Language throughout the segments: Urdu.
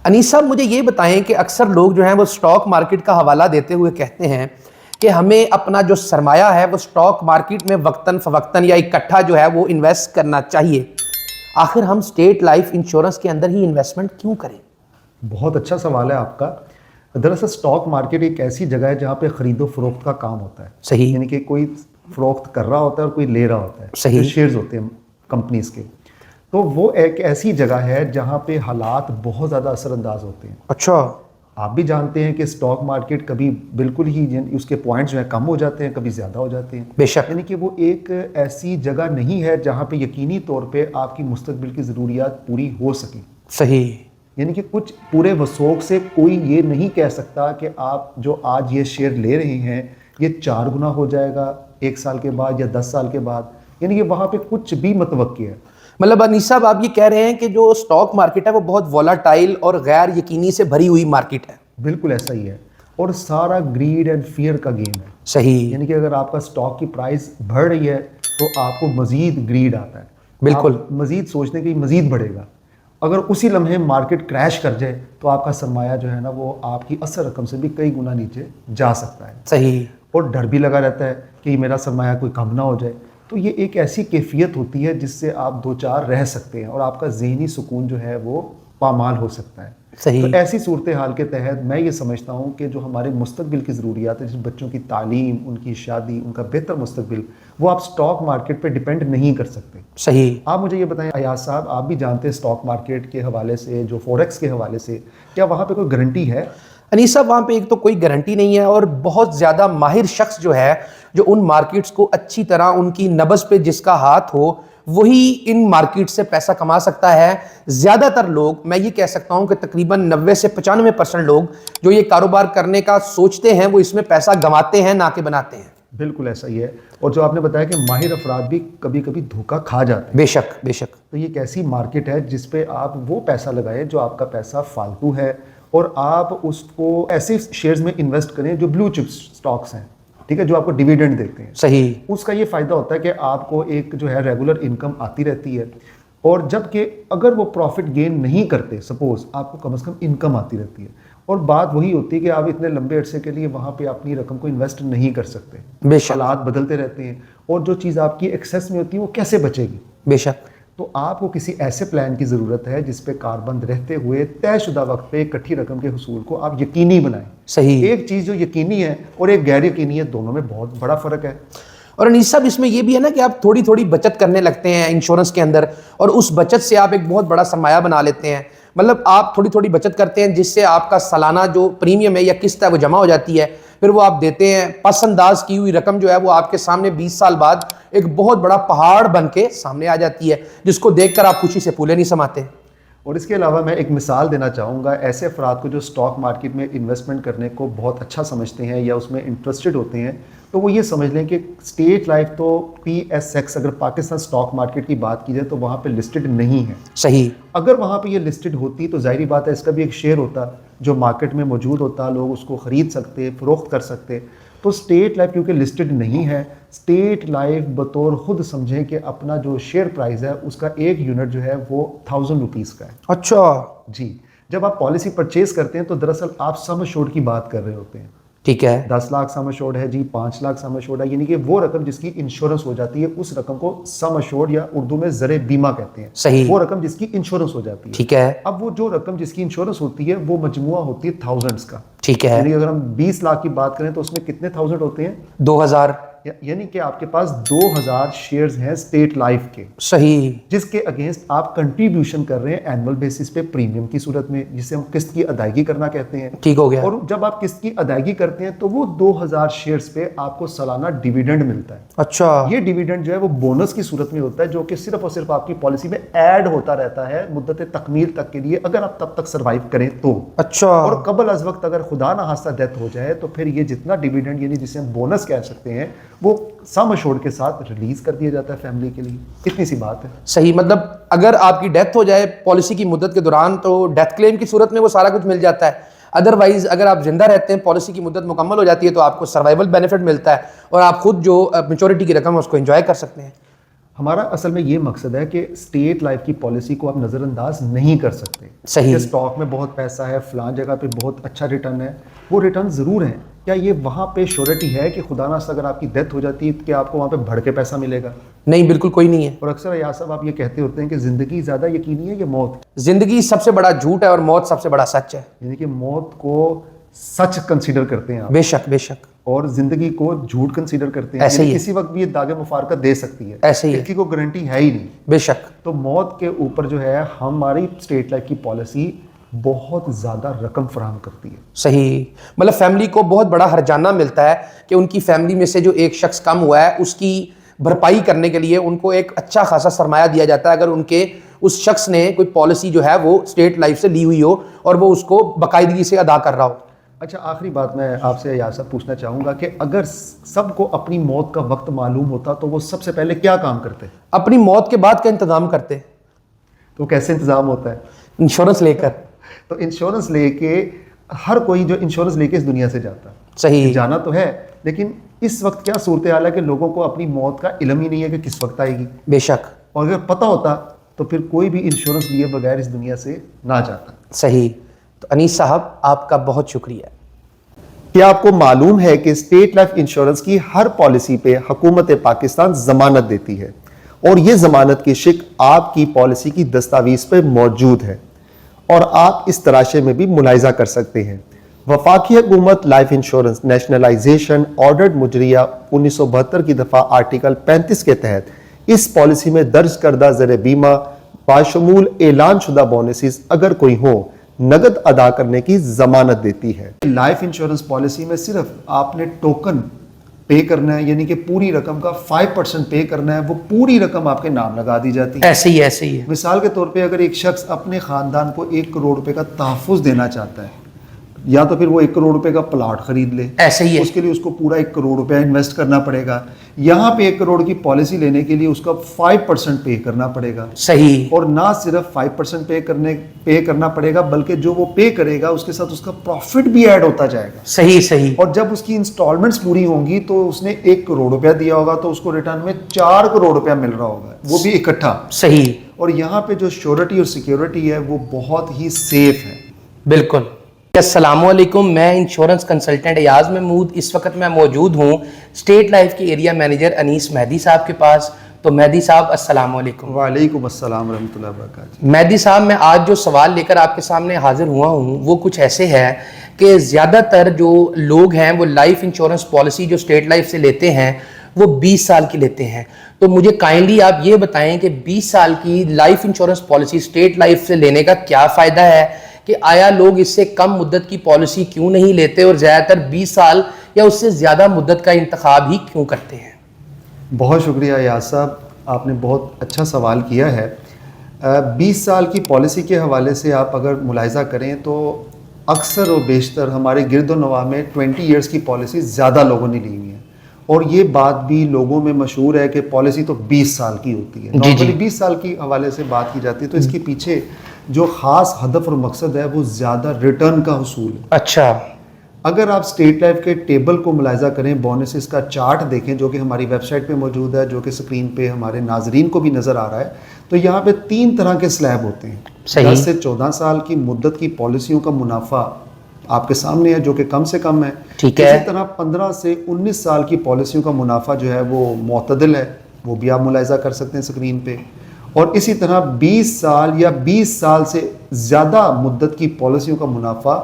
انیس صاحب مجھے یہ بتائیں کہ اکثر لوگ جو ہیں وہ اسٹاک مارکیٹ کا حوالہ دیتے ہوئے کہتے ہیں کہ ہمیں اپنا جو سرمایہ ہے وہ اسٹاک مارکیٹ میں وقتاً فوقتاً یا اکٹھا جو ہے وہ انویسٹ کرنا چاہیے. آخر ہم اسٹیٹ لائف انشورنس کے اندر ہی انویسٹمنٹ کیوں کریں؟ بہت اچھا سوال ہے آپ کا. دراصل اسٹاک مارکیٹ ایک ایسی جگہ ہے جہاں پہ خرید و فروخت کا کام ہوتا ہے. صحیح. یعنی کہ کوئی فروخت کر رہا ہوتا ہے اور کوئی لے رہا ہوتا ہے. صحیح. شیئرز ہوتے ہیں کمپنیز کے. تو وہ ایک ایسی جگہ ہے جہاں پہ حالات بہت زیادہ اثر انداز ہوتے ہیں. اچھا. آپ بھی جانتے ہیں کہ اسٹاک مارکیٹ کبھی بالکل ہی اس کے پوائنٹس جو ہیں کم ہو جاتے ہیں, کبھی زیادہ ہو جاتے ہیں. بے شک. یعنی کہ وہ ایک ایسی جگہ نہیں ہے جہاں پہ یقینی طور پہ آپ کی مستقبل کی ضروریات پوری ہو سکیں. صحیح. یعنی کہ کچھ پورے وثوق سے کوئی یہ نہیں کہہ سکتا کہ آپ جو آج یہ شیئر لے رہے ہیں یہ 4 گنا ہو جائے گا 1 سال کے بعد یا 10 سال کے بعد. یعنی کہ وہاں پہ کچھ بھی متوقع ہے. مطلب انیس صاحب آپ یہ کہہ رہے ہیں کہ جو اسٹاک مارکیٹ ہے وہ بہت وولاٹائل اور غیر یقینی سے بھری ہوئی مارکیٹ ہے. بالکل ایسا ہی ہے, اور سارا گریڈ اینڈ فیئر کا گیم ہے. صحیح. یعنی کہ اگر آپ کا اسٹاک کی پرائز بڑھ رہی ہے تو آپ کو مزید گریڈ آتا ہے. بالکل. مزید سوچنے کی مزید بڑھے گا. اگر اسی لمحے مارکیٹ کریش کر جائے تو آپ کا سرمایہ جو ہے نا وہ آپ کی اصل رقم سے بھی کئی گنا نیچے جا سکتا ہے. صحیح. اور ڈر بھی لگا رہتا ہے کہ میرا سرمایہ کوئی کم نہ ہو جائے. تو یہ ایک ایسی کیفیت ہوتی ہے جس سے آپ 2-4 رہ سکتے ہیں اور آپ کا ذہنی سکون جو ہے وہ پامال ہو سکتا ہے. صحیح. تو ایسی صورتحال کے تحت میں یہ سمجھتا ہوں کہ جو ہمارے مستقبل کی ضروریات ہیں, جس بچوں کی تعلیم, ان کی شادی, ان کا بہتر مستقبل, وہ آپ اسٹاک مارکیٹ پہ ڈیپینڈ نہیں کر سکتے. صحیح. آپ مجھے یہ بتائیں ایاز صاحب, آپ بھی جانتے ہیں اسٹاک مارکیٹ کے حوالے سے, جو فوریکس کے حوالے سے, کیا وہاں پہ کوئی گارنٹی ہے؟ انیس صاحب وہاں پہ ایک تو کوئی گارنٹی نہیں ہے, اور بہت زیادہ ماہر شخص جو ہے جو ان مارکیٹس کو اچھی طرح ان کی نبض پہ جس کا ہاتھ ہو وہی ان مارکیٹ سے پیسہ کما سکتا ہے. زیادہ تر لوگ, میں یہ کہہ سکتا ہوں کہ تقریباً 90 سے 95% لوگ جو یہ کاروبار کرنے کا سوچتے ہیں وہ اس میں پیسہ گنواتے ہیں نہ کہ بناتے ہیں. بالکل ایسا ہی ہے. اور جو آپ نے بتایا کہ ماہر افراد بھی کبھی کبھی دھوکہ کھا جاتے ہیں. بے شک بے شک. تو یہ ایک ایسی مارکیٹ ہے جس پہ آپ وہ پیسہ لگائیں جو آپ کا پیسہ فالتو ہے, اور آپ اس کو ایسے شیئرز میں انویسٹ کریں جو بلو چپ سٹاکس ہیں, ٹھیک ہے, جو آپ کو ڈیویڈنڈ دیتے ہیں. صحیح. اس کا یہ فائدہ ہوتا ہے کہ آپ کو ایک جو ہے ریگولر انکم آتی رہتی ہے, اور جب کہ اگر وہ پروفٹ گین نہیں کرتے, سپوز, آپ کو کم از کم انکم آتی رہتی ہے. اور بات وہی ہوتی ہے کہ آپ اتنے لمبے عرصے کے لیے وہاں پہ اپنی رقم کو انویسٹ نہیں کر سکتے. بے شک. حالات بدلتے رہتے ہیں, اور جو چیز آپ کی ایکسیس میں ہوتی ہے وہ کیسے بچے گی؟ بے شک. تو آپ کو کسی ایسے پلان کی ضرورت ہے جس پہ کاربند رہتے ہوئے طے شدہ وقت پہ اکٹھی رقم کے حصول کو آپ یقینی بنائیں. صحیح. ایک چیز جو یقینی ہے اور ایک غیر یقینی ہے, دونوں میں بہت بڑا فرق ہے. اور انیس صاحب اس میں یہ بھی ہے نا کہ آپ تھوڑی تھوڑی بچت کرنے لگتے ہیں انشورنس کے اندر, اور اس بچت سے آپ ایک بہت بڑا سرمایہ بنا لیتے ہیں. مطلب آپ تھوڑی تھوڑی بچت کرتے ہیں جس سے آپ کا سالانہ جو پریمیم ہے یا قسط ہے وہ جمع ہو جاتی ہے, پھر وہ آپ دیتے ہیں. پس انداز کی ہوئی رقم جو ہے وہ آپ کے سامنے 20 سال بعد ایک بہت بڑا پہاڑ بن کے سامنے آ جاتی ہے, جس کو دیکھ کر آپ خوشی سے پھولے نہیں سماتے. اور اس کے علاوہ میں ایک مثال دینا چاہوں گا ایسے افراد کو جو اسٹاک مارکیٹ میں انویسٹمنٹ کرنے کو بہت اچھا سمجھتے ہیں یا اس میں انٹرسٹڈ ہوتے ہیں. تو وہ یہ سمجھ لیں کہ اسٹیٹ لائف تو PSX اگر پاکستان اسٹاک مارکیٹ کی بات کی جائے تو وہاں پہ لسٹڈ نہیں ہے. صحیح. اگر وہاں پہ یہ لسٹڈ ہوتی تو ظاہری بات ہے اس کا بھی ایک شیئر ہوتا جو مارکیٹ میں موجود ہوتا, لوگ اس کو خرید سکتے, فروخت کر سکتے. تو اسٹیٹ لائف کیونکہ لسٹڈ نہیں ہے, اسٹیٹ لائف بطور خود سمجھیں کہ اپنا جو شیئر پرائز ہے اس کا 1 یونٹ جو ہے وہ 1000 روپیز کا ہے. اچھا. جی, جب آپ پالیسی پرچیز کرتے ہیں تو دراصل آپ سم ایشورڈ کی بات کر رہے ہوتے ہیں. ٹھیک ہے. 10 لاکھ سم ایشورڈ ہے جی, 5 لاکھ سم ایشورڈ ہے, یعنی کہ وہ رقم جس کی انشورنس ہو جاتی ہے اس رقم کو سم ایشورڈ یا اردو میں زر بیمہ کہتے ہیں. صحیح. وہ رقم جس کی انشورنس ہو جاتی ہے. ٹھیک ہے. اب وہ جو رقم جس کی انشورنس ہوتی ہے وہ مجموعہ ہوتی ہے تھاؤزنڈس کا. ٹھیک ہے. یعنی اگر ہم 20 لاکھ کی بات کریں تو اس میں کتنے تھاؤزنڈ ہوتے ہیں؟ 2000. یعنی کہ آپ کے پاس 2000 شیئرز ہیں اسٹیٹ لائف کے. صحیح. جس کے اگینسٹ آپ کنٹریبیوشن کر رہے ہیں اینول بیسس پہ پریمیم کی صورت میں, جسے ہم قسط کی ادائیگی کرنا کہتے ہیں. ٹھیک ہو گیا. اور جب آپ قسط کی ادائیگی کرتے ہیں تو وہ 2000 شیئرز پہ آپ کو سالانہ ڈیویڈنڈ ملتا ہے. اچھا. یہ ڈیویڈنڈ جو ہے وہ بونس کی صورت میں ہوتا ہے جو کہ صرف اور صرف آپ کی پالیسی میں ایڈ ہوتا رہتا ہے مدت تکمیل تک کے لیے, اگر آپ تب تک سروائیو کریں تو. اچھا. اور قبل از وقت اگر خدا نہ خواستہ ڈیتھ ہو جائے تو پھر یہ جتنا ڈیویڈنڈ یعنی جسے ہم بونس کہہ سکتے ہیں وہ سم ایشورڈ کے ساتھ ریلیز کر دیا جاتا ہے فیملی کے لیے. اتنی سی بات ہے. صحیح. مطلب اگر آپ کی ڈیتھ ہو جائے پالیسی کی مدت کے دوران تو ڈیتھ کلیم کی صورت میں وہ سارا کچھ مل جاتا ہے. ادروائز اگر آپ زندہ رہتے ہیں پالیسی کی مدت مکمل ہو جاتی ہے تو آپ کو سروائیول بینیفٹ ملتا ہے اور آپ خود جو میچورٹی کی رقم ہے اس کو انجوائے کر سکتے ہیں. ہمارا اصل میں یہ مقصد ہے کہ اسٹیٹ لائف کی پالیسی کو آپ نظر انداز نہیں کر سکتے. صحیح. کہ اسٹاک میں بہت پیسہ ہے، فلاں جگہ پہ بہت اچھا ریٹرن ہے، وہ ریٹرن ضرور ہیں. کیا یہ وہاں پہ شیورٹی ہے کہ خدا نخواستہ اگر آپ کی ڈیتھ ہو جاتی ہے کہ آپ کو وہاں پہ بڑھ کے پیسہ ملے گا؟ نہیں، بالکل کوئی نہیں ہے. اور اکثر ایاز صاحب آپ یہ کہتے ہوتے ہیں کہ زندگی زیادہ یقینی ہے یا موت؟ زندگی سب سے بڑا جھوٹ ہے اور موت سب سے بڑا سچ ہے. یعنی کہ موت کو سچ کنسیڈر کرتے ہیں آپ، بے شک بے شک. اور زندگی کو جھوٹ کنسیڈر کرتے ہیں. ایسے ہی ہے. کسی وقت بھی یہ داغ مفارقت دے سکتی ہے، ایسے ہی ہے. اس کی کوئی گارنٹی ہے ہی نہیں. بے شک. تو موت کے اوپر جو ہے ہماری اسٹیٹ لائف کی پالیسی بہت زیادہ رقم فراہم کرتی ہے. صحیح. مطلب فیملی کو بہت بڑا ہرجانہ ملتا ہے کہ ان کی فیملی میں سے جو ایک شخص کم ہوا ہے اس کی بھرپائی کرنے کے لیے ان کو ایک اچھا خاصا سرمایہ دیا جاتا ہے اگر ان کے اس شخص نے کوئی پالیسی جو ہے وہ اسٹیٹ لائف سے لی ہوئی ہو اور وہ اس کو باقاعدگی سے ادا کر رہا ہو. اچھا، آخری بات میں آپ سے ایاز صاحب پوچھنا چاہوں گا کہ اگر سب کو اپنی موت کا وقت معلوم ہوتا تو وہ سب سے پہلے کیا کام کرتے؟ اپنی موت کے بعد کا انتظام کرتے. تو کیسے انتظام ہوتا ہے؟ انشورنس لے کر. تو انشورنس لے کے ہر کوئی جو انشورنس لے کے اس دنیا سے جاتا ہے. صحیح. جانا تو ہے، لیکن اس وقت کیا صورتحال ہے کہ لوگوں کو اپنی موت کا علم ہی نہیں ہے کہ کس وقت آئے گی. بے شک. اور اگر پتہ ہوتا تو پھر کوئی بھی انشورنس لیے بغیر اس دنیا سے نہ جاتا. صحیح. تو انیس صاحب آپ کا بہت شکریہ. کیا آپ کو معلوم ہے کہ اسٹیٹ لائف انشورنس کی ہر پالیسی پہ حکومت پاکستان ضمانت دیتی ہے، اور یہ ضمانت کی شک آپ کی پالیسی کی دستاویز پہ موجود ہے اور آپ اس تراشے میں بھی ملاحظہ کر سکتے ہیں. وفاقی حکومت لائف انشورنس نیشنلائزیشن آرڈرڈ مجریہ 1972 کی دفعہ آرٹیکل 35 کے تحت اس پالیسی میں درج کردہ زر بیمہ باشمول اعلان شدہ بونسز اگر کوئی ہو نقد ادا کرنے کی ضمانت دیتی ہے. لائف انشورنس پالیسی میں صرف آپ نے ٹوکن پے کرنا ہے، یعنی کہ پوری رقم کا 5% پے کرنا ہے، وہ پوری رقم آپ کے نام لگا دی جاتی ہے. ایسے ہی ایسے ہی ہے. مثال کے طور پہ اگر ایک شخص اپنے خاندان کو 1 کروڑ روپے کا تحفظ دینا چاہتا ہے، یا تو پھر وہ 1 کروڑ روپے کا پلاٹ خرید لے، ایسے ہی ہے. اس کے لیے اس کو پورا 1 کروڑ روپے انویسٹ کرنا پڑے گا. یہاں پہ 1 کروڑ کی پالیسی لینے کے لیے اس کا 5% پے کرنا پڑے گا. صحیح. اور نہ صرف 5% پے کرنا پڑے گا بلکہ جو وہ پے کرے گا اس کے ساتھ اس کا پروفٹ بھی ایڈ ہوتا جائے گا. صحیح صحیح. اور جب اس کی انسٹالمنٹس پوری ہوں گی تو اس نے 1 کروڑ روپیہ دیا ہوگا تو اس کو ریٹرن میں 4 کروڑ روپیہ مل رہا ہوگا، وہ بھی اکٹھا. صحیح. اور یہاں پہ جو شیورٹی اور سیکیورٹی ہے وہ بہت ہی سیف ہے. بالکل. السلام علیکم، میں انشورنس کنسلٹنٹ ایاز محمود. اس وقت میں موجود ہوں اسٹیٹ لائف کے ایریا مینیجر انیس مہدی صاحب کے پاس. تو مہدی صاحب السلام علیکم. وعلیکم السلام ورحمۃ اللہ وبرکاتہ. مہدی صاحب، میں آج جو سوال لے کر آپ کے سامنے حاضر ہوا ہوں وہ کچھ ایسے ہے کہ زیادہ تر جو لوگ ہیں وہ لائف انشورنس پالیسی جو اسٹیٹ لائف سے لیتے ہیں وہ 20 سال کی لیتے ہیں. تو مجھے کائنڈلی آپ یہ بتائیں کہ 20 سال کی life insurance policy state life سے لینے کا کیا فائدہ ہے، کہ آیا لوگ اس سے کم مدت کی پالیسی کیوں نہیں لیتے اور زیادہ تر 20 سال یا اس سے زیادہ مدت کا انتخاب ہی کیوں کرتے ہیں؟ بہت شکریہ ایاز صاحب، آپ نے بہت اچھا سوال کیا ہے. 20 سال کی پالیسی کے حوالے سے آپ اگر ملاحظہ کریں تو اکثر و بیشتر ہمارے گرد و نواح میں 20 ایئرس کی پالیسی زیادہ لوگوں نے لی ہوئی ہیں. اور یہ بات بھی لوگوں میں مشہور ہے کہ پالیسی تو 20 سال کی ہوتی ہے. نارملی 20 سال کی حوالے سے بات کی جاتی ہے، تو اس کے پیچھے جو خاص ہدف اور مقصد ہے وہ زیادہ ریٹرن کا حصول ہے. اچھا. اگر آپ اسٹیٹ لائف کے ٹیبل کو ملاحظہ کریں، بونسز کا چارٹ دیکھیں جو کہ ہماری ویب سائٹ پہ موجود ہے، جو کہ اسکرین پہ ہمارے ناظرین کو بھی نظر آ رہا ہے، تو یہاں پہ 3 طرح کے سلیب ہوتے ہیں. 10 سے 14 سال کی مدت کی پالیسیوں کا منافع آپ کے سامنے ہے جو کہ کم سے کم ہے. ٹھیک ہے. اسی طرح 15 سے 19 سال کی پالیسیوں کا منافع جو ہے وہ معتدل ہے، وہ بھی آپ ملاحظہ کر سکتے ہیں اسکرین پہ. اور اسی طرح 20 سال یا 20 سال سے زیادہ مدت کی پالیسیوں کا منافع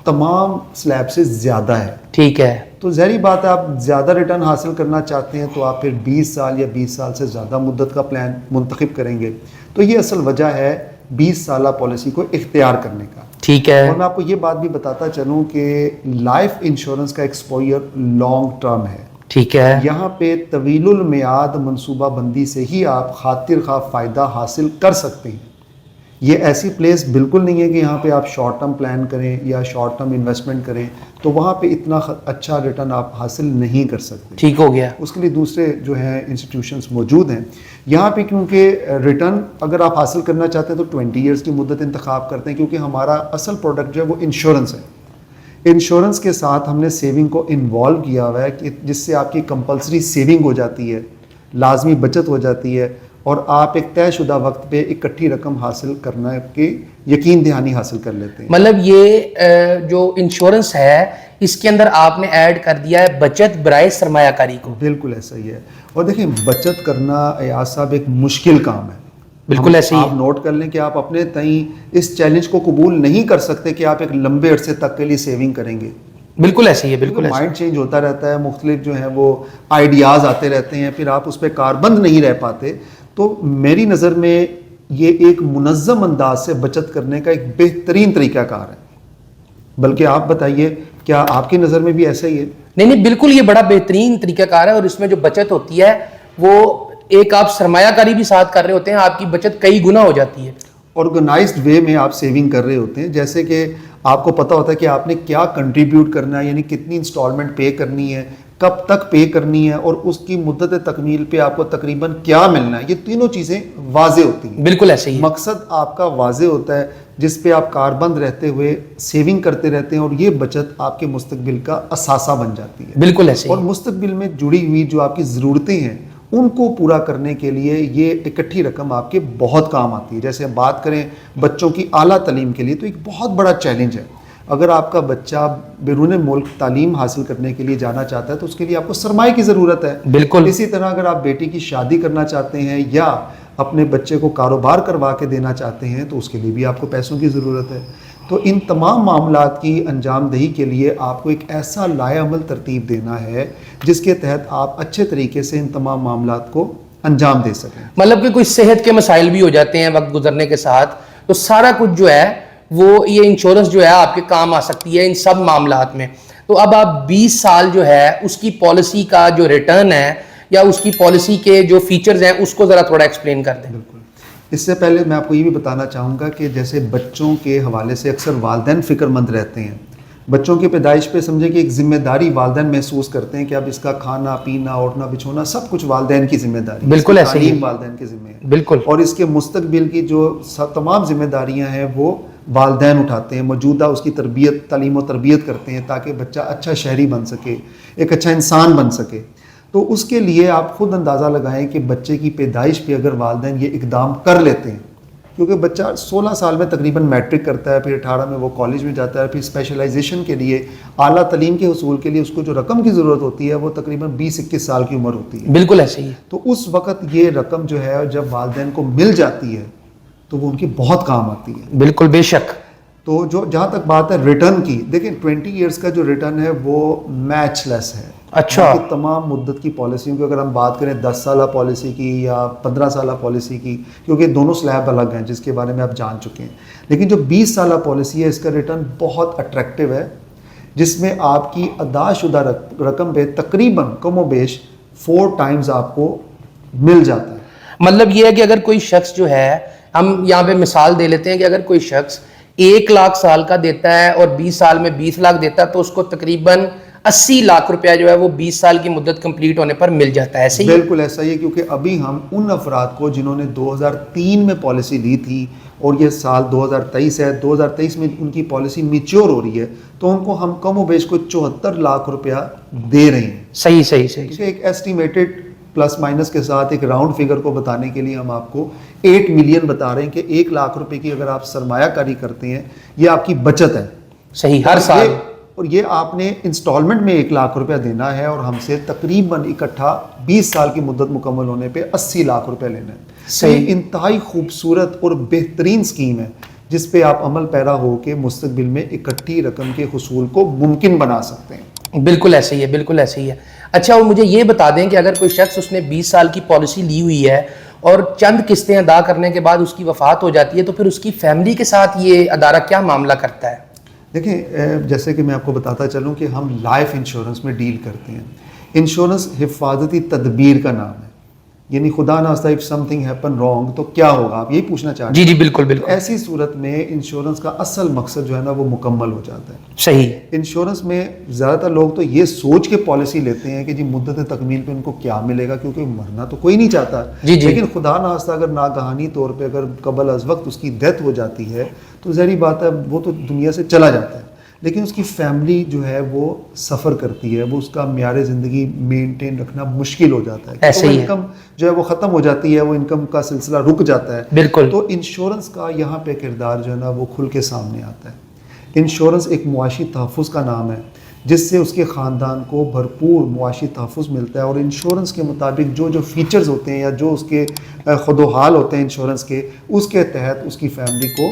تمام سلیب سے زیادہ ہے. ٹھیک ہے. تو ظاہری بات ہے آپ زیادہ ریٹرن حاصل کرنا چاہتے ہیں تو آپ پھر 20 سال یا 20 سال سے زیادہ مدت کا پلان منتخب کریں گے. تو یہ اصل وجہ ہے 20 سالہ پالیسی کو اختیار کرنے کا. ٹھیک ہے. اور میں آپ کو یہ بات بھی بتاتا چلوں کہ لائف انشورنس کا ایکسپوئر لانگ ٹرم ہے. ٹھیک ہے. یہاں پہ طویل المیعاد منصوبہ بندی سے ہی آپ خاطر خواہ فائدہ حاصل کر سکتے ہیں. یہ ایسی پلیس بالکل نہیں ہے کہ یہاں پہ آپ شارٹ ٹرم پلان کریں یا شارٹ ٹرم انویسٹمنٹ کریں تو وہاں پہ اتنا اچھا ریٹرن آپ حاصل نہیں کر سکتے. ٹھیک ہو گیا. اس کے لیے دوسرے جو ہیں انسٹیٹیوشنس موجود ہیں. یہاں پہ کیونکہ ریٹرن اگر آپ حاصل کرنا چاہتے ہیں تو 20 ایئرس کی مدت انتخاب کرتے ہیں، کیونکہ ہمارا اصل پروڈکٹ جو ہے وہ انشورنس ہے. انشورنس کے ساتھ ہم نے سیونگ کو انوالو کیا ہوا ہے کہ جس سے آپ کی کمپلسری سیونگ ہو جاتی ہے. لازمی بچت ہو جاتی ہے اور آپ ایک طے شدہ وقت پہ اکٹھی رقم حاصل کرنا کے یقین دہانی حاصل کر لیتے ہیں. مطلب یہ جو انشورنس ہے اس کے اندر آپ نے ایڈ کر دیا ہے بچت برائے سرمایہ کاری کو. بالکل ایسا ہی ہے. اور دیکھیں بچت کرنا ایاز صاحب ایک مشکل کام ہے. بالکل ایسے ہی آپ نوٹ کر لیں کہ آپ اپنے تئیں اس چیلنج کو قبول نہیں کر سکتے کہ آپ ایک لمبے عرصے تک کے لیے سیونگ کریں گے. بالکل ایسے ہی ہے. بالکل مائنڈ چینج ہوتا رہتا ہے, مختلف جو ہیں وہ آئیڈیاز آتے رہتے ہیں, پھر آپ اس پہ کاربند نہیں رہ پاتے. تو میری نظر میں یہ ایک منظم انداز سے بچت کرنے کا ایک بہترین طریقہ کار ہے. بلکہ آپ بتائیے کیا آپ کی نظر میں بھی ایسا ہی ہے؟ نہیں, بالکل یہ بڑا بہترین طریقہ کار ہے. اور اس میں جو بچت ہوتی ہے وہ ایک آپ سرمایہ کاری بھی ساتھ کر رہے ہوتے ہیں, آپ کی بچت کئی گنا ہو جاتی ہے. آرگنائزڈ وے میں آپ سیونگ کر رہے ہوتے ہیں, جیسے کہ آپ کو پتہ ہوتا ہے کہ آپ نے کیا کنٹریبیوٹ کرنا ہے, یعنی کتنی انسٹالمنٹ پے کرنی ہے, کب تک پے کرنی ہے, اور اس کی مدت تکمیل پہ آپ کو تقریباً کیا ملنا ہے. یہ تینوں چیزیں واضح ہوتی ہیں. بالکل ایسے ہی. مقصد آپ کا واضح ہوتا ہے جس پہ آپ کاربند رہتے ہوئے سیونگ کرتے رہتے ہیں, اور یہ بچت آپ کے مستقبل کا اثاثہ بن جاتی ہے. بالکل ایسے ہی. اور مستقبل میں جڑی ہوئی جو آپ کی ضرورتیں ہیں ان کو پورا کرنے کے لیے یہ اکٹھی رقم آپ کے بہت کام آتی ہے. جیسے ہم بات کریں بچوں کی اعلیٰ تعلیم کے لیے تو ایک بہت بڑا چیلنج ہے. اگر آپ کا بچہ بیرون ملک تعلیم حاصل کرنے کے لیے جانا چاہتا ہے تو اس کے لیے آپ کو سرمایہ کی ضرورت ہے. بالکل. اسی طرح اگر آپ بیٹی کی شادی کرنا چاہتے ہیں یا اپنے بچے کو کاروبار کروا کے دینا چاہتے ہیں تو اس کے لیے بھی آپ کو پیسوں کی ضرورت ہے. تو ان تمام معاملات کی انجام دہی کے لیے آپ کو ایک ایسا لائحہ عمل ترتیب دینا ہے جس کے تحت آپ اچھے طریقے سے ان تمام معاملات کو انجام دے سکیں. مطلب کہ کوئی صحت کے مسائل بھی ہو جاتے ہیں وقت گزرنے کے ساتھ, تو سارا کچھ جو ہے وہ یہ انشورنس جو ہے آپ کے کام آ سکتی ہے ان سب معاملات میں. تو اب آپ 20 سال جو ہے اس کی پالیسی کا جو ریٹرن ہے یا اس کی پالیسی کے جو فیچرز ہیں اس کو ذرا تھوڑا ایکسپلین کر دیں. بالکل. اس سے پہلے میں آپ کو یہ بھی بتانا چاہوں گا کہ جیسے بچوں کے حوالے سے اکثر والدین فکر مند رہتے ہیں. بچوں کی پیدائش پہ سمجھے کہ ایک ذمہ داری والدین محسوس کرتے ہیں کہ اب اس کا کھانا پینا اٹھنا بچھونا سب کچھ والدین کی ذمہ داری. بالکل ایسے ہی. والدین کی ذمہ ہے. بالکل. اور اس کے مستقبل کی جو تمام ذمہ داریاں ہیں وہ والدین اٹھاتے ہیں. موجودہ اس کی تربیت تعلیم و تربیت کرتے ہیں تاکہ بچہ اچھا شہری بن سکے, ایک اچھا انسان بن سکے. تو اس کے لیے آپ خود اندازہ لگائیں کہ بچے کی پیدائش پہ اگر والدین یہ اقدام کر لیتے ہیں, کیونکہ بچہ 16 سال میں تقریباً میٹرک کرتا ہے, پھر 18 میں وہ کالج میں جاتا ہے, پھر اسپیشلائزیشن کے لیے اعلیٰ تعلیم کے حصول کے لیے اس کو جو رقم کی ضرورت ہوتی ہے وہ تقریباً 20-21 سال کی عمر ہوتی ہے. بالکل ایسے ہی. تو اس وقت یہ رقم جو ہے جب والدین کو مل جاتی ہے تو وہ ان کی بہت کام آتی ہے. بالکل بے شک. تو جو جہاں تک بات ہے ریٹرن کی, دیکھیں 20 ایئرس کا جو ریٹرن ہے وہ میچ لیس ہے. اچھا. تمام مدت کی پالیسیوں کی اگر ہم بات کریں 10 سالہ پالیسی کی یا 15 سالہ پالیسی کی, کیونکہ دونوں سلیب الگ ہیں جس کے بارے میں آپ جان چکے ہیں, لیکن جو 20 سالہ پالیسی ہے اس کا ریٹرن بہت اٹریکٹیو ہے جس میں آپ کی ادا شدہ رقم پہ تقریباً کم و بیش 4 ٹائمز آپ کو مل جاتا ہے. مطلب یہ ہے کہ اگر کوئی شخص جو ہے, ہم یہاں پہ مثال دے لیتے ہیں کہ اگر کوئی شخص 1 لاکھ سال کا دیتا ہے اور 20 سال میں 20 لاکھ دیتا ہے تو اس کو تقریباً 80 لاکھ روپیہ جو ہے وہ 20 سال کی مدت کمپلیٹ ہونے پر مل جاتا ہے. ایسے ہی. بالکل ایسا ہی ہے, کیونکہ ابھی ہم ان افراد کو جنہوں نے 2003 میں پالیسی لی تھی اور یہ سال 2023 ہے, 2023 میں ان کی پالیسی میچور ہو رہی ہے, تو ان کو ہم کم و بیش کو 74 لاکھ روپیہ دے رہے ہیں. صحیح صحیح صحیح. ایک ایسٹیمیٹڈ پلس مائنس کے ساتھ ایک راؤنڈ فگر کو بتانے کے لیے ہم آپ کو 8 ملین بتا رہے ہیں کہ 1 لاکھ روپے کی اگر آپ سرمایہ کاری کرتے ہیں یہ آپ کی بچت ہے. صحیح. ہر سال. اور یہ آپ نے انسٹالمنٹ میں 1 لاکھ روپیہ دینا ہے اور ہم سے تقریباً اکٹھا 20 سال کی مدت مکمل ہونے پہ 80 لاکھ روپیہ لینا ہے. صحیح. انتہائی خوبصورت اور بہترین سکیم ہے جس پہ آپ عمل پیرا ہو کے مستقبل میں اکٹھی رقم کے حصول کو ممکن بنا سکتے ہیں. بالکل ایسے ہی ہے. بالکل ایسے ہی ہے. اچھا, اور مجھے یہ بتا دیں کہ اگر کوئی شخص اس نے 20 سال کی پالیسی لی ہوئی ہے اور چند قسطیں ادا کرنے کے بعد اس کی وفات ہو جاتی ہے تو پھر اس کی فیملی کے ساتھ یہ ادارہ کیا معاملہ کرتا ہے؟ دیکھیں جیسے کہ میں آپ کو بتاتا چلوں کہ ہم لائف انشورنس میں ڈیل کرتے ہیں. انشورنس حفاظتی تدبیر کا نام ہے, یعنی خدا ناخواستہ if something happen wrong تو کیا ہوگا, آپ یہی پوچھنا چاہتے ہیں. جی بالکل بالکل. ایسی صورت میں انشورنس کا اصل مقصد جو ہے نا وہ مکمل ہو جاتا ہے. صحیح. انشورنس میں زیادہ تر لوگ تو یہ سوچ کے پالیسی لیتے ہیں کہ جی مدت تکمیل پہ ان کو کیا ملے گا, کیونکہ مرنا تو کوئی نہیں چاہتا. لیکن خدا ناخواستہ اگر ناگہانی طور پہ اگر قبل از وقت اس کی ڈیتھ ہو جاتی ہے تو ظاہری بات ہے وہ تو دنیا سے چلا جاتا ہے. لیکن اس کی فیملی جو ہے وہ سفر کرتی ہے, وہ اس کا معیار زندگی مینٹین رکھنا مشکل ہو جاتا ہے, ایسے ہی ہے. انکم جو ہے وہ ختم ہو جاتی ہے, وہ انکم کا سلسلہ رک جاتا ہے. بالکل. تو انشورنس کا یہاں پہ کردار جو ہے نا وہ کھل کے سامنے آتا ہے. انشورنس ایک معاشی تحفظ کا نام ہے جس سے اس کے خاندان کو بھرپور معاشی تحفظ ملتا ہے, اور انشورنس کے مطابق جو فیچرز ہوتے ہیں یا جو اس کے خد و حال ہوتے ہیں انشورنس کے, اس کے تحت اس کی فیملی کو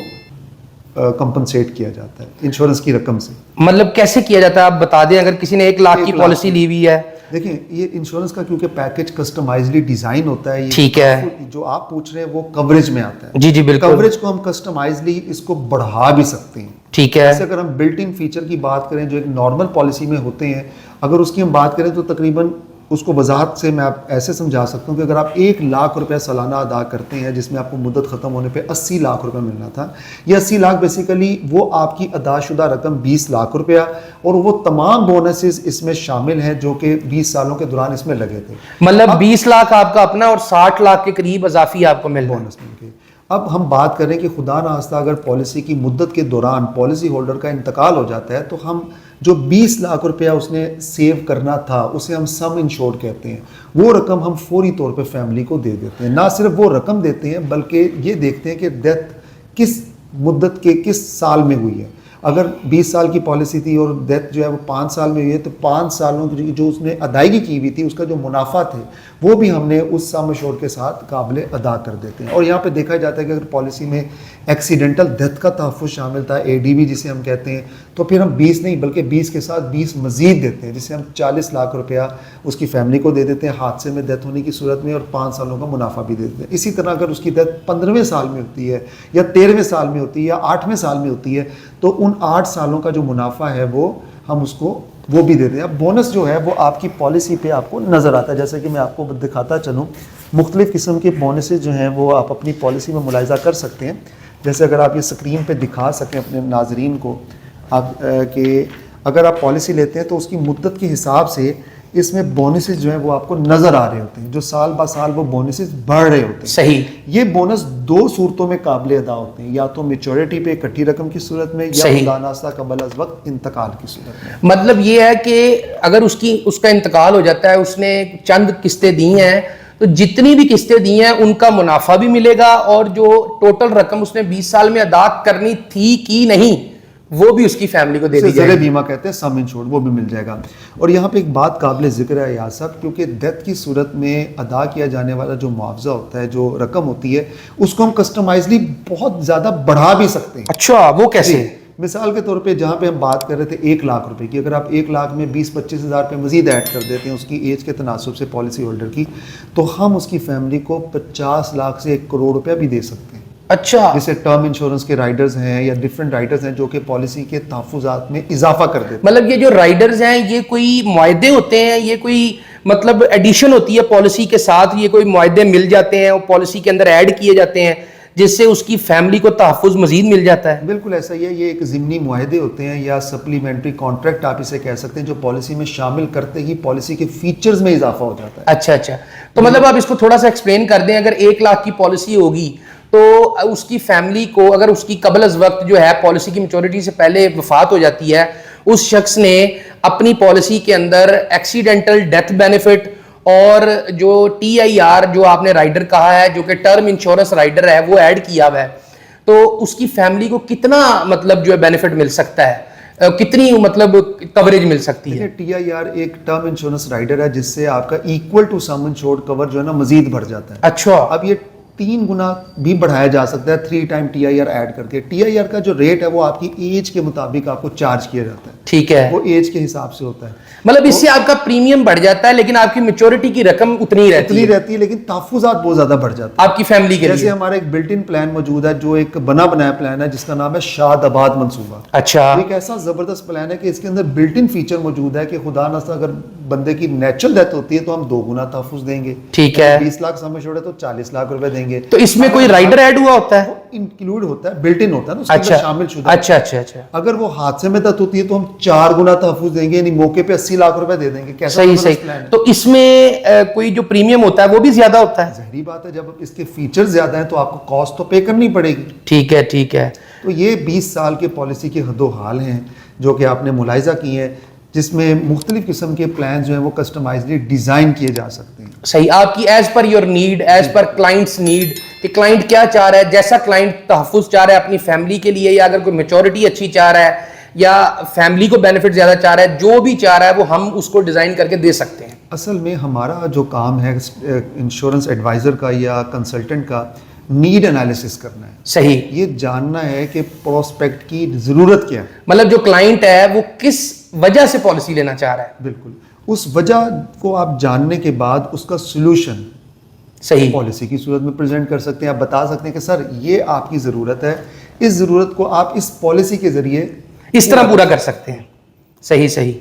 کمپنسیٹ کیا جاتا ہے انشورنس کی رقم سے. مطلب کیسے کیا جاتا ہے آپ بتا دیں, اگر کسی نے 1 لاکھ کی پالیسی لی ہوئی ہے. دیکھیں یہ انشورنس کا کیونکہ پیکج کسٹمائزلی ڈیزائن ہوتا ہے, ٹھیک ہے, جو آپ پوچھ رہے ہیں وہ کوریج میں آتا ہے. جی جی بالکل. کوریج کو ہم کسٹمائزلی اس کو بڑھا بھی سکتے ہیں. ٹھیک ہے. جیسے اگر ہم بلٹ ان فیچر کی بات کریں جو ایک نارمل پالیسی میں ہوتے ہیں, اگر اس کی ہم بات کریں تو تقریباً اس کو وضاحت سے میں آپ ایسے سمجھا سکتا ہوں کہ اگر آپ 1 لاکھ روپے سالانہ ادا کرتے ہیں جس میں آپ کو مدت ختم ہونے پہ 80 لاکھ روپے ملنا تھا, یہ 80 لاکھ بیسیکلی وہ آپ کی ادا شدہ رقم 20 لاکھ روپیہ, اور وہ تمام بونسز اس میں شامل ہیں جو کہ 20 سالوں کے دوران اس میں لگے تھے. مطلب 20 لاکھ آپ کا اپنا اور 60 لاکھ کے قریب اضافی آپ کو مل بونس مل کے. اب ہم بات کریں کہ خدا نخواستہ اگر پالیسی کی مدت کے دوران پالیسی ہولڈر کا انتقال ہو جاتا ہے تو ہم جو 20 لاکھ روپیہ اس نے سیو کرنا تھا اسے ہم سم انشورڈ کہتے ہیں, وہ رقم ہم فوری طور پہ فیملی کو دے دیتے ہیں. نہ صرف وہ رقم دیتے ہیں بلکہ یہ دیکھتے ہیں کہ ڈیتھ کس مدت کے کس سال میں ہوئی ہے. اگر 20 سال کی پالیسی تھی اور ڈیتھ جو ہے وہ 5 سال میں ہوئی ہے تو 5 سالوں کی جو اس نے ادائیگی کی ہوئی تھی اس کا جو منافع تھے وہ بھی ہم نے اس سم ایشورڈ کے ساتھ قابل ادا کر دیتے ہیں. اور یہاں پہ دیکھا جاتا ہے کہ اگر پالیسی میں ایکسیڈنٹل ڈیتھ کا تحفظ شامل تھا, ADV جسے ہم کہتے ہیں, تو پھر ہم 20 نہیں بلکہ 20 کے ساتھ 20 مزید دیتے ہیں, جسے ہم 40 لاکھ روپیہ اس کی فیملی کو دے دیتے ہیں حادثے میں ڈیتھ ہونے کی صورت میں, اور 5 سالوں کا منافع بھی دے دیتے ہیں. اسی طرح اگر اس کی ڈیتھ 15ویں سال میں ہوتی ہے یا 13ویں سال میں ہوتی ہے یا 8ویں سال میں ہوتی ہے تو ان 8 سالوں کا جو منافع ہے وہ ہم اس کو وہ بھی دیتے ہیں. اب بونس جو ہے وہ آپ کی پالیسی پہ آپ کو نظر آتا ہے, جیسے کہ میں آپ کو دکھاتا چلوں. مختلف قسم کے بونسز جو ہیں وہ آپ اپنی پالیسی میں ملاحظہ کر سکتے ہیں. جیسے اگر آپ یہ اسکرین پہ دکھا سکیں اپنے ناظرین کو آپ کہ اگر آپ پالیسی لیتے ہیں تو اس کی مدت کے حساب سے اس میں بونسز جو ہیں وہ آپ کو نظر آ رہے ہوتے ہیں, جو سال با سال وہ بونسز بڑھ رہے ہوتے ہیں. صحیح. یہ بونس 2 صورتوں میں قابل ادا ہوتے ہیں, یا تو میچورٹی پہ اکٹھی رقم کی صورت میں, یا خدا نخواستہ قبل از وقت انتقال کی صورت میں. مطلب یہ ہے کہ اگر اس کا انتقال ہو جاتا ہے, اس نے چند قسطیں دی ہیں تو جتنی بھی قسطیں دی ہیں ان کا منافع بھی ملے گا, اور جو ٹوٹل رقم اس نے 20 سال میں ادا کرنی تھی کی نہیں وہ بھی اس کی فیملی کو دے دی جائے گی. بیمہ کہتے ہیں سم انشورڈ, وہ بھی مل جائے گا. اور یہاں پہ ایک بات قابل ذکر ہے ایاز صاحب, کیونکہ ڈیتھ کی صورت میں ادا کیا جانے والا جو معاوضہ ہوتا ہے, جو رقم ہوتی ہے, اس کو ہم کسٹمائزلی بہت زیادہ بڑھا بھی سکتے ہیں. اچھا, وہ کیسے؟ مثال کے طور پہ جہاں پہ ہم بات کر رہے تھے 1 لاکھ روپے کی, اگر آپ 1 لاکھ میں 20-25 ہزار روپے مزید ایڈ کر دیتے ہیں اس کی ایج کے تناسب سے پالیسی ہولڈر کی, تو ہم اس کی فیملی کو 50 لاکھ سے 1 کروڑ روپیہ بھی دے سکتے ہیں. اچھا. جیسے ٹرم انشورنس کے رائڈرز ہیں یا ڈیفرنٹ رائڈرز ہیں جو کہ پالیسی کے تحفظات میں اضافہ کر دیتے ہیں. مطلب یہ جو رائڈرز ہیں یہ کوئی معاہدے ہوتے ہیں, یہ کوئی مطلب ایڈیشن ہوتی ہے پالیسی کے ساتھ, یہ کوئی معاہدے مل جاتے ہیں اور پالیسی کے اندر ایڈ کیے جاتے ہیں جس سے اس کی فیملی کو تحفظ مزید مل جاتا ہے؟ بالکل ایسا ہی ہے, یہ ایک ضمنی معاہدے ہوتے ہیں یا سپلیمنٹری کانٹریکٹ آپ اسے کہہ سکتے ہیں, جو پالیسی میں شامل کرتے ہی پالیسی کے فیچرز میں اضافہ ہو جاتا ہے. اچھا اچھا, تو مطلب آپ اس کو تھوڑا سا ایکسپلین کر دیں. اگر 1 لاکھ کی پالیسی ہوگی تو اس کی فیملی کو, اگر اس کی قبل از وقت جو ہے پالیسی کی میچورٹی سے پہلے وفات ہو جاتی ہے, اس شخص نے اپنی پالیسی کے اندر ایکسیڈنٹل ڈیتھ بینیفٹ اور جو TIR جو آپ نے رائڈر کہا ہے جو کہ ٹرم انشورنس رائڈر ہے وہ ایڈ کیا ہوا ہے, تو اس کی فیملی کو کتنا مطلب جو ہے بینیفٹ مل سکتا ہے, کتنی مطلب کوریج مل سکتی ہے؟ TIR ایک ٹرم انشورنس رائڈر ہے جس سے آپ کا ایکول ٹو سم انشورڈ کور جو ہے نا مزید بڑھ جاتا ہے. اچھا. اب یہ 3 گنا بھی بڑھایا جا سکتا ہے 3 ٹائم TIR ایڈ کر کے. TIR کا جو ریٹ ہے وہ آپ کی ایج کے مطابق آپ کو چارج کیا جاتا ہے. ٹھیک ہے, وہ ایج کے حساب سے ہوتا ہے. مطلب اس سے آپ کا پریمیم بڑھ جاتا ہے لیکن آپ کی میچورٹی کی رقم اتنی رہتی ہے لیکن تحفظات بہت زیادہ بڑھ جاتے ہیں آپ کی فیملی کے لیے. جیسے ہمارا ایک بلٹ ان پلان موجود ہے جو ایک بنا بنایا پلان ہے جس کا نام ہے شاد آباد منصوبہ. اچھا. ایک ایسا زبردست پلان ہے کہ اس کے اندر بلٹ ان فیچر موجود ہے کہ خدا نخواستہ اگر بندے کی نیچرل ڈیتھ ہوتی ہے تو ہم 2 گنا تحفظ دیں گے. ٹھیک ہے. 20 لاکھ سم انشورڈ ہے تو 40 لاکھ روپے دیں گے. تو اس میں کوئی رائڈر ایڈ ہوا ہوتا ہے؟ انکلوڈ ہوتا ہے, بلٹ ان ہوتا ہے نا, اس کے اندر شامل شدہ. اچھا اچھا اچھا. اگر وہ حادثے میں ڈیتھ ہوتی ہے تو ہم 4 گنا تحفظ دیں گے, یعنی موقع پہ 80 لاکھ روپے دے دیں گے. کیسا صحیح. تو اس میں کوئی جو پریمیم ہوتا ہے وہ بھی زیادہ ہوتا ہے؟ ظاہری بات ہے, جب اس کے فیچر زیادہ ہیں تو آپ کو کاسٹ تو پے کرنی پڑے گی. ٹھیک ہے ٹھیک ہے. تو یہ 20 سال کے پالیسی کے حد و حال ہیں جو کہ آپ نے ملاحظہ کی ہیں، جس میں مختلف قسم کے پلانز جو ہیں وہ کسٹمائزلی ڈیزائن کیے جا سکتے ہیں. صحیح، آپ کی as per your need, as per clients need, کہ کلائنٹ کیا چاہ رہا ہے، جیسا کلائنٹ تحفظ چاہ رہا ہے اپنی فیملی کے لیے، یا اگر کوئی میچورٹی اچھی چاہ رہا ہے یا فیملی کو بینیفٹ زیادہ چاہ رہا ہے، جو بھی چاہ رہا ہے وہ ہم اس کو ڈیزائن کر کے دے سکتے ہیں. اصل میں ہمارا جو کام ہے انشورنس ایڈوائزر کا یا کنسلٹنٹ کا، نیڈ انالیسس کرنا ہے. صحیح، یہ جاننا ہے کہ پروسپیکٹ کی ضرورت کیا ہے. مطلب جو کلائنٹ ہے وہ کس وجہ سے پالیسی لینا چاہ رہا ہے. بالکل، اس وجہ کو آپ جاننے کے بعد اس کا سلوشن صحیح، پالیسی کی صورت میں پریزنٹ کر سکتے ہیں. آپ بتا سکتے ہیں کہ سر یہ آپ کی ضرورت ہے، اس ضرورت کو آپ اس پالیسی کے ذریعے اس طرح پورا کر سکتے ہیں. صحیح صحیح.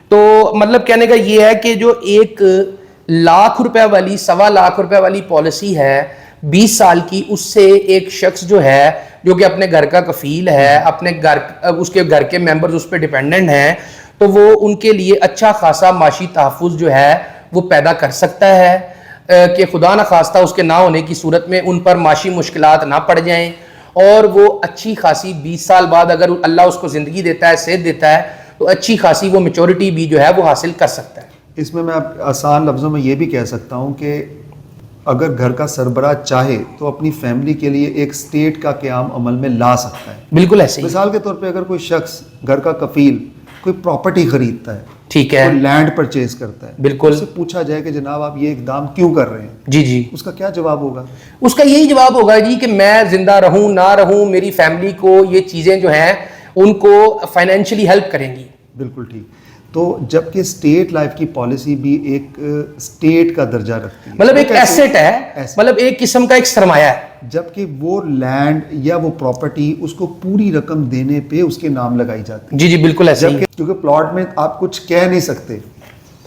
تو مطلب کہنے کا یہ ہے کہ جو 1,00,000 روپے والی 1,25,00,000 روپے والی پالیسی ہے 20 سال کی، اس سے ایک شخص جو ہے جو کہ اپنے گھر کا کفیل ہے، اپنے گھر اس کے گھر کے ممبرز اس پہ ڈیپینڈنٹ ہیں، تو وہ ان کے لیے اچھا خاصا معاشی تحفظ جو ہے وہ پیدا کر سکتا ہے کہ خدا نخواستہ اس کے نہ ہونے کی صورت میں ان پر معاشی مشکلات نہ پڑ جائیں، اور وہ اچھی خاصی 20 سال بعد اگر اللہ اس کو زندگی دیتا ہے، صحت دیتا ہے، تو اچھی خاصی وہ میچورٹی بھی جو ہے وہ حاصل کر سکتا ہے. اس میں آسان لفظوں میں یہ بھی کہہ سکتا ہوں کہ اگر گھر کا سربراہ چاہے تو اپنی فیملی کے لیے ایک اسٹیٹ کا قیام عمل میں لا سکتا ہے. بالکل ایسے ہی. مثال کے طور پہ اگر کوئی شخص گھر کا کفیل کوئی پراپرٹی خریدتا ہے، ٹھیک ہے، کوئی لینڈ پرچیز کرتا ہے، بالکل، اس سے پوچھا جائے کہ جناب آپ یہ اقدام کیوں کر رہے ہیں، جی جی، اس کا کیا جواب ہوگا؟ اس کا یہی جواب ہوگا جی کہ میں زندہ رہوں نہ رہوں، میری فیملی کو یہ چیزیں جو ہیں ان کو فائنینشلی ہیلپ کریں گی. بالکل ٹھیک. تو جبکہ اسٹیٹ لائف کی پالیسی بھی ایک اسٹیٹ کا درجہ رکھتی ہے، مطلب ایک ایسٹ ہے، مطلب ایک قسم کا ایک سرمایہ ہے. جبکہ وہ لینڈ یا وہ پراپرٹی اس کو پوری رقم دینے پہ اس کے نام لگائی جاتی ہے. جی جی، بالکل ایسے ہی. کیونکہ پلاٹ میں آپ کچھ کہہ نہیں سکتے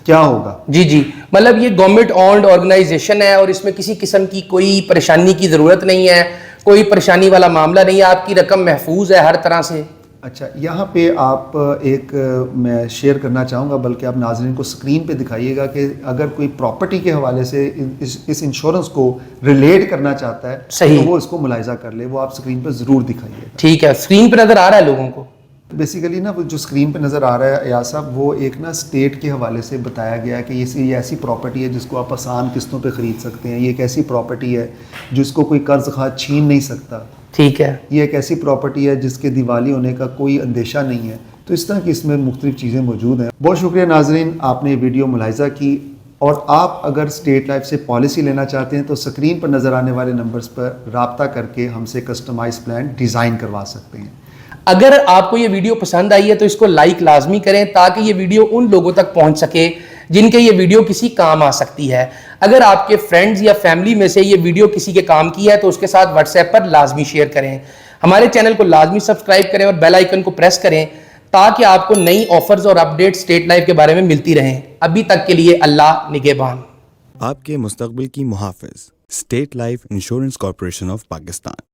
کیا ہوگا. جی جی، مطلب یہ گورنمنٹ اونڈ آرگنائزیشن ہے اور اس میں کسی قسم کی کوئی پریشانی کی ضرورت نہیں ہے، کوئی پریشانی والا معاملہ نہیں ہے، آپ کی رقم محفوظ ہے ہر طرح سے. اچھا، یہاں پہ آپ ایک میں شیئر کرنا چاہوں گا، بلکہ آپ ناظرین کو سکرین پہ دکھائیے گا کہ اگر کوئی پراپرٹی کے حوالے سے اس انشورنس کو ریلیٹ کرنا چاہتا ہے صحیح، تو وہ اس کو ملاحظہ کر لے. وہ آپ سکرین پہ ضرور دکھائیے گا. ٹھیک ہے، سکرین پہ نظر آ رہا ہے لوگوں کو؟ بیسیکلی نا وہ جو سکرین پہ نظر آ رہا ہے ایاز صاحب، وہ ایک نا اسٹیٹ کے حوالے سے بتایا گیا ہے کہ یہ ایسی پراپرٹی ہے جس کو آپ آسان قسطوں پہ خرید سکتے ہیں. یہ ایک ایسی پراپرٹی ہے جس کو کوئی قرض خواہ چھین نہیں سکتا. ٹھیک ہے. یہ ایک ایسی پراپرٹی ہے جس کے دیوالی ہونے کا کوئی اندیشہ نہیں ہے. تو اس طرح کی اس میں مختلف چیزیں موجود ہیں. بہت شکریہ ناظرین، آپ نے یہ ویڈیو ملاحظہ کی، اور آپ اگر اسٹیٹ لائف سے پالیسی لینا چاہتے ہیں تو سکرین پر نظر آنے والے نمبرز پر رابطہ کر کے ہم سے کسٹمائز پلان ڈیزائن کروا سکتے ہیں. اگر آپ کو یہ ویڈیو پسند آئی ہے تو اس کو لائک لازمی کریں تاکہ یہ ویڈیو ان لوگوں تک پہنچ سکے جن کے یہ ویڈیو کسی کام آ سکتی ہے. اگر آپ کے فرینڈز یا فیملی میں سے یہ ویڈیو کسی کے کام کی ہے تو اس کے ساتھ واٹس ایپ پر لازمی شیئر کریں. ہمارے چینل کو لازمی سبسکرائب کریں اور بیل آئیکن کو پریس کریں تاکہ آپ کو نئی آفرز اور اپڈیٹ اسٹیٹ لائف کے بارے میں ملتی رہیں. ابھی تک کے لیے اللہ نگہبان. آپ کے مستقبل کی محافظ state life insurance corporation of Pakistan.